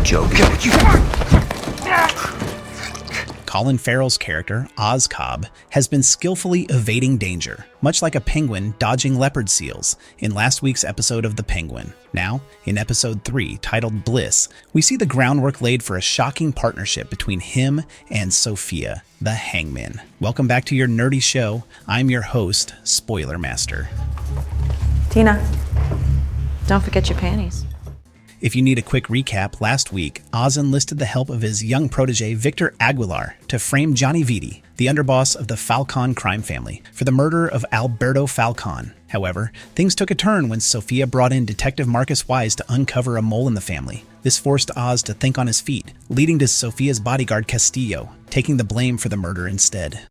joke. Colin Farrell's character, Oz Cobb, has been skillfully evading danger, much like a penguin dodging leopard seals in last week's episode of The Penguin. Now, in episode 3, titled Bliss, we see the groundwork laid for a shocking partnership between him and Sofia, the Hangman. Welcome back to your nerdy show. I'm your host, Spoiler Master. Tina, don't forget your panties. If you need a quick recap, last week, Oz enlisted the help of his young protege Victor Aguilar to frame Johnny Vitti, the underboss of the Falcon crime family, for the murder of Alberto Falcon. However, things took a turn when Sofia brought in Detective Marcus Wise to uncover a mole in the family. This forced Oz to think on his feet, leading to Sofia's bodyguard Castillo, taking the blame for the murder instead.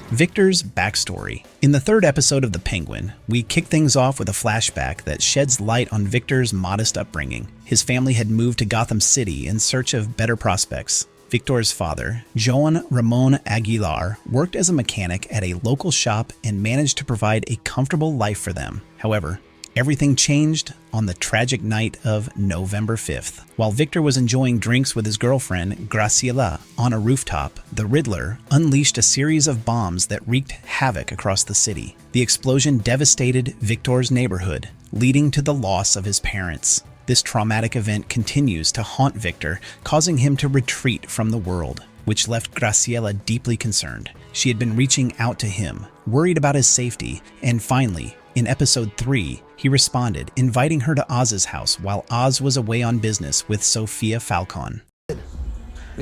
Victor's backstory. In the third episode of The Penguin, we kick things off with a flashback that sheds light on Victor's modest upbringing. His family had moved to Gotham City in search of better prospects. Victor's father, Joan Ramon Aguilar, worked as a mechanic at a local shop and managed to provide a comfortable life for them. However, everything changed on the tragic night of November 5th. While Victor was enjoying drinks with his girlfriend, Graciela, on a rooftop, the Riddler unleashed a series of bombs that wreaked havoc across the city. The explosion devastated Victor's neighborhood, leading to the loss of his parents. This traumatic event continues to haunt Victor, causing him to retreat from the world, which left Graciela deeply concerned. She had been reaching out to him, worried about his safety, and finally, in episode 3, he responded, inviting her to Oz's house while Oz was away on business with Sofia Falcon.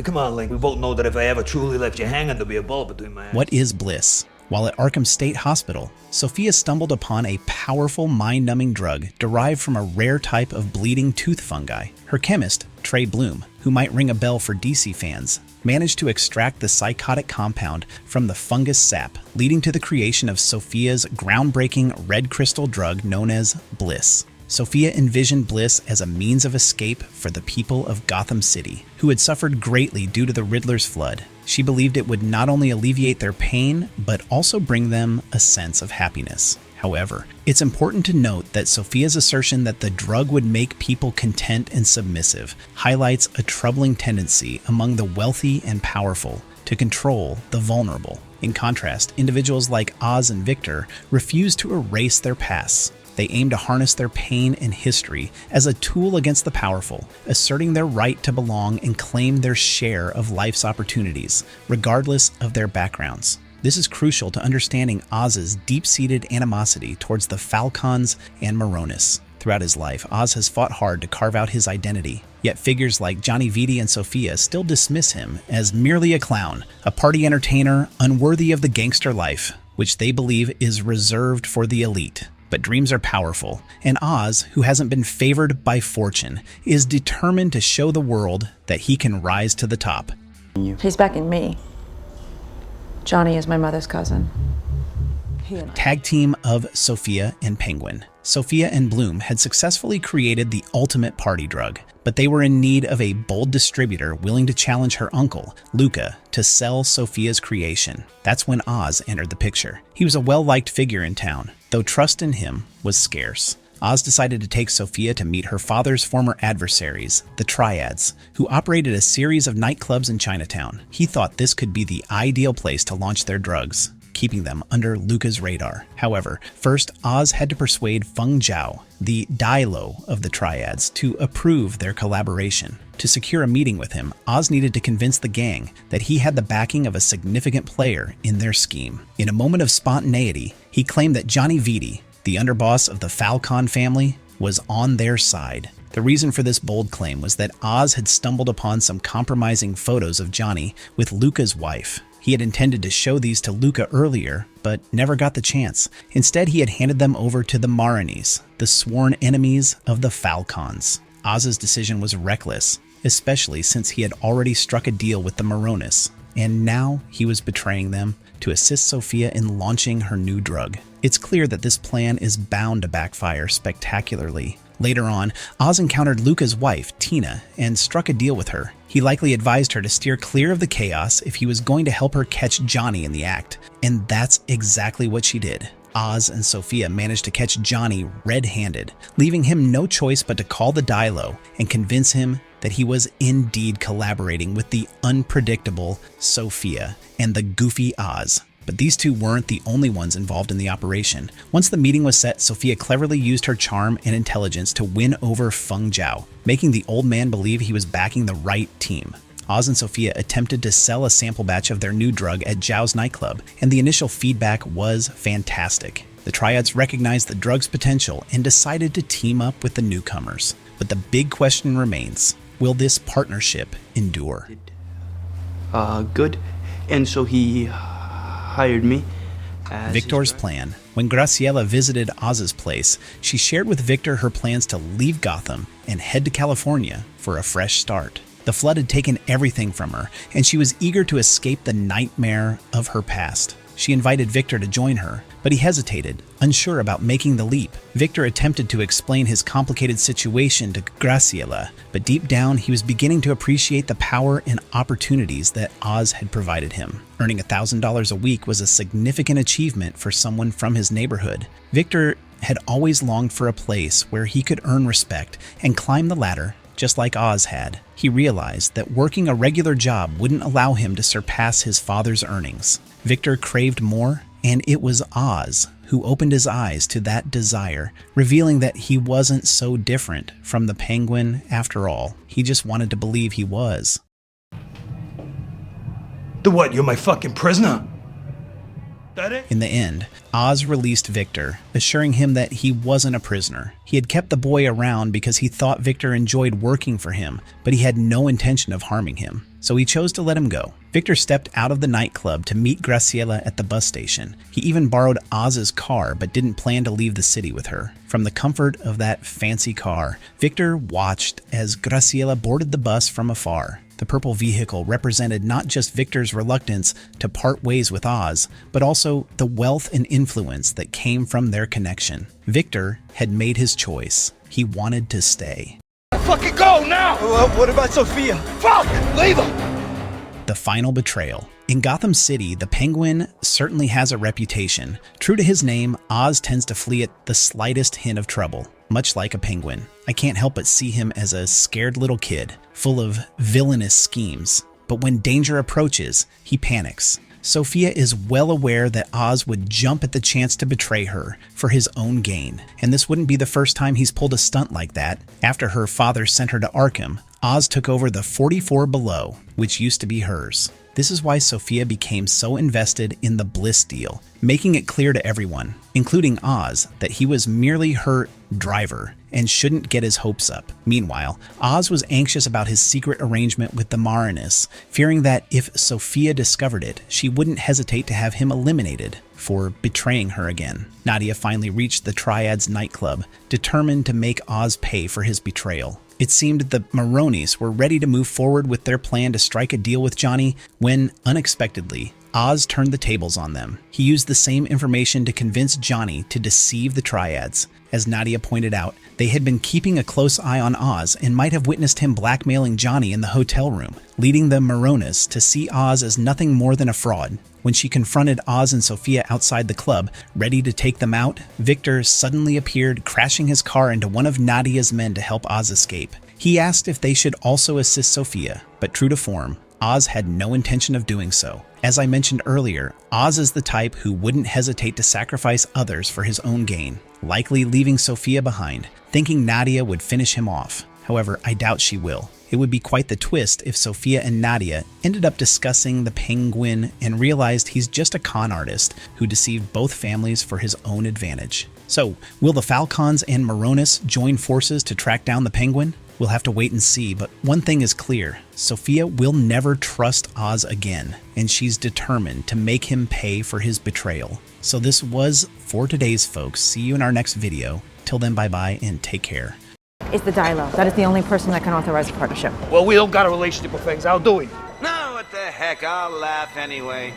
Come on, Link. We both know that if I ever truly left you hanging, there'll be a bullet between my eyes. What is bliss? While at Arkham State Hospital, Sofia stumbled upon a powerful mind-numbing drug derived from a rare type of bleeding tooth fungi. Her chemist, Trey Bloom, who might ring a bell for DC fans, managed to extract the psychotic compound from the fungus sap, leading to the creation of Sofia's groundbreaking red crystal drug known as Bliss. Sofia envisioned Bliss as a means of escape for the people of Gotham City, who had suffered greatly due to the Riddler's flood. She believed it would not only alleviate their pain, but also bring them a sense of happiness. However, it's important to note that Sofia's assertion that the drug would make people content and submissive highlights a troubling tendency among the wealthy and powerful to control the vulnerable. In contrast, individuals like Oz and Victor refuse to erase their pasts. They aim to harness their pain and history as a tool against the powerful, asserting their right to belong and claim their share of life's opportunities, regardless of their backgrounds. This is crucial to understanding Oz's deep-seated animosity towards the Falcons and Moronis. Throughout his life, Oz has fought hard to carve out his identity, yet figures like Johnny Vitti and Sofia still dismiss him as merely a clown, a party entertainer unworthy of the gangster life, which they believe is reserved for the elite. But dreams are powerful, and Oz, who hasn't been favored by fortune, is determined to show the world that he can rise to the top. He's backing me. Johnny is my mother's cousin. Tag team of Sofia and Penguin. Sofia and Bloom had successfully created the ultimate party drug, but they were in need of a bold distributor willing to challenge her uncle, Luca, to sell Sofia's creation. That's when Oz entered the picture. He was a well-liked figure in town, though trust in him was scarce. Oz decided to take Sofia to meet her father's former adversaries, the Triads, who operated a series of nightclubs in Chinatown. He thought this could be the ideal place to launch their drugs, keeping them under Luca's radar. However, first Oz had to persuade Feng Zhao, the Dailo of the Triads, to approve their collaboration. To secure a meeting with him, Oz needed to convince the gang that he had the backing of a significant player in their scheme. In a moment of spontaneity, he claimed that Johnny Vitti, the underboss of the Falcon family, was on their side. The reason for this bold claim was that Oz had stumbled upon some compromising photos of Johnny with Luca's wife. He had intended to show these to Luca earlier, but never got the chance. Instead, he had handed them over to the Moronis, the sworn enemies of the Falcons. Oz's decision was reckless, especially since he had already struck a deal with the Moronis, and now he was betraying them to assist Sofia in launching her new drug. It's clear that this plan is bound to backfire spectacularly. Later on, Oz encountered Luca's wife, Tina, and struck a deal with her. He likely advised her to steer clear of the chaos if he was going to help her catch Johnny in the act, and that's exactly what she did. Oz and Sofia managed to catch Johnny red-handed, leaving him no choice but to call the Dilo and convince him that he was indeed collaborating with the unpredictable Sofia and the goofy Oz. But these two weren't the only ones involved in the operation. Once the meeting was set, Sofia cleverly used her charm and intelligence to win over Feng Zhao, making the old man believe he was backing the right team. Oz and Sofia attempted to sell a sample batch of their new drug at Zhao's nightclub, and the initial feedback was fantastic. The triads recognized the drug's potential and decided to team up with the newcomers. But the big question remains, will this partnership endure? Good. And so he hired me as Victor's plan. When Graciela visited Oz's place, she shared with Victor her plans to leave Gotham and head to California for a fresh start. The flood had taken everything from her, and she was eager to escape the nightmare of her past. She invited Victor to join her, but he hesitated, unsure about making the leap. Victor attempted to explain his complicated situation to Graciela, but deep down he was beginning to appreciate the power and opportunities that Oz had provided him. Earning $1,000 a week was a significant achievement for someone from his neighborhood. Victor had always longed for a place where he could earn respect and climb the ladder just like Oz had. He realized that working a regular job wouldn't allow him to surpass his father's earnings. Victor craved more, and it was Oz who opened his eyes to that desire, revealing that he wasn't so different from the Penguin after all. He just wanted to believe he was. The what, you're my fucking prisoner? That it? In the end, Oz released Victor, assuring him that he wasn't a prisoner. He had kept the boy around because he thought Victor enjoyed working for him, but he had no intention of harming him, so he chose to let him go. Victor stepped out of the nightclub to meet Graciela at the bus station. He even borrowed Oz's car, but didn't plan to leave the city with her. From the comfort of that fancy car, Victor watched as Graciela boarded the bus from afar. The purple vehicle represented not just Victor's reluctance to part ways with Oz, but also the wealth and influence that came from their connection. Victor had made his choice. He wanted to stay. Fucking go now! What about Sofia? Fuck! Leave her! The final betrayal. In Gotham City, the Penguin certainly has a reputation. True to his name, Oz tends to flee at the slightest hint of trouble, much like a penguin. I can't help but see him as a scared little kid, full of villainous schemes. But when danger approaches, he panics. Sofia is well aware that Oz would jump at the chance to betray her for his own gain, and this wouldn't be the first time he's pulled a stunt like that. After her father sent her to Arkham, Oz took over the 44 Below, which used to be hers. This is why Sofia became so invested in the Bliss deal, making it clear to everyone, including Oz, that he was merely her driver and shouldn't get his hopes up. Meanwhile, Oz was anxious about his secret arrangement with the Marinus, fearing that if Sofia discovered it, she wouldn't hesitate to have him eliminated for betraying her again. Nadia finally reached the Triad's nightclub, determined to make Oz pay for his betrayal. It seemed the Maronis were ready to move forward with their plan to strike a deal with Johnny when, unexpectedly, Oz turned the tables on them. He used the same information to convince Johnny to deceive the Triads. As Nadia pointed out, they had been keeping a close eye on Oz and might have witnessed him blackmailing Johnny in the hotel room, leading the Maronis to see Oz as nothing more than a fraud. When she confronted Oz and Sofia outside the club, ready to take them out, Victor suddenly appeared, crashing his car into one of Nadia's men to help Oz escape. He asked if they should also assist Sofia, but true to form, Oz had no intention of doing so. As I mentioned earlier, Oz is the type who wouldn't hesitate to sacrifice others for his own gain, likely leaving Sofia behind, thinking Nadia would finish him off. However, I doubt she will. It would be quite the twist if Sofia and Nadia ended up discussing the Penguin and realized he's just a con artist who deceived both families for his own advantage. So, will the Falcons and Maronis join forces to track down the Penguin? We'll have to wait and see, but one thing is clear. Sofia will never trust Oz again, and she's determined to make him pay for his betrayal. So this was for today's folks. See you in our next video. Till then, bye-bye and take care. It's the Dilo. That is the only person that can authorize a partnership. Well, we don't got a relationship with things. I'll do it. No, what the heck, I'll laugh anyway.